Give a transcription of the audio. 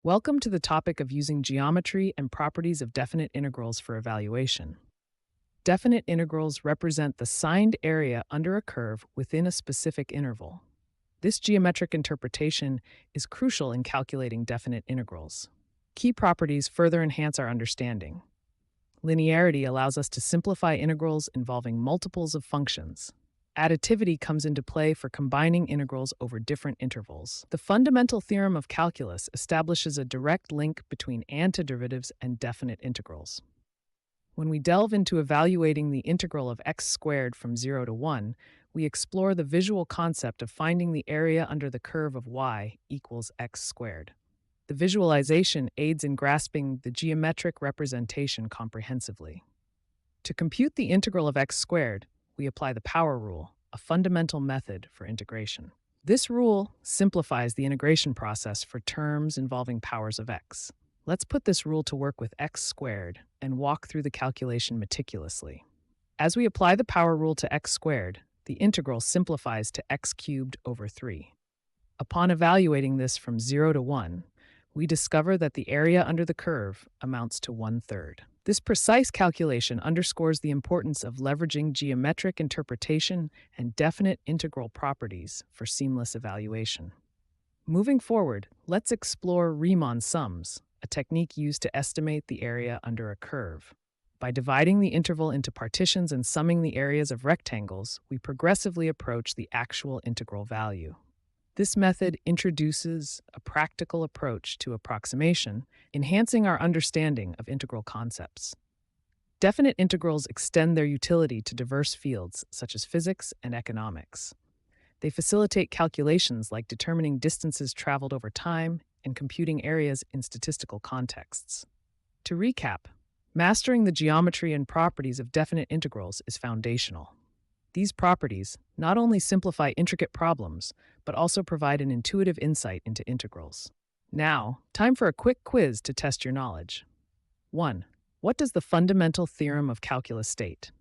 Welcome to the topic of using geometry and properties of definite integrals for evaluation. Definite integrals represent the signed area under a curve within a specific interval. This geometric interpretation is crucial in calculating definite integrals. Key properties further enhance our understanding. Linearity allows us to simplify integrals involving multiples of functions. Additivity comes into play for combining integrals over different intervals. The Fundamental Theorem of Calculus establishes a direct link between antiderivatives and definite integrals. When we delve into evaluating the integral of x squared from 0 to 1, we explore the visual concept of finding the area under the curve of y equals x squared. The visualization aids in grasping the geometric representation comprehensively. To compute the integral of x squared, we apply the power rule, a fundamental method for integration. This rule simplifies the integration process for terms involving powers of x. Let's put this rule to work with x squared and walk through the calculation meticulously. As we apply the power rule to x squared, the integral simplifies to x cubed over 3. Upon evaluating this from 0 to 1, we discover that the area under the curve amounts to 1/3. This precise calculation underscores the importance of leveraging geometric interpretation and definite integral properties for seamless evaluation. Moving forward, let's explore Riemann sums, a technique used to estimate the area under a curve. By dividing the interval into partitions and summing the areas of rectangles, we progressively approach the actual integral value. This method introduces a practical approach to approximation, enhancing our understanding of integral concepts. Definite integrals extend their utility to diverse fields such as physics and economics. They facilitate calculations like determining distances traveled over time and computing areas in statistical contexts. To recap, mastering the geometry and properties of definite integrals is foundational. These properties not only simplify intricate problems, but also provide an intuitive insight into integrals. Now, time for a quick quiz to test your knowledge. 1. What does the Fundamental Theorem of Calculus state?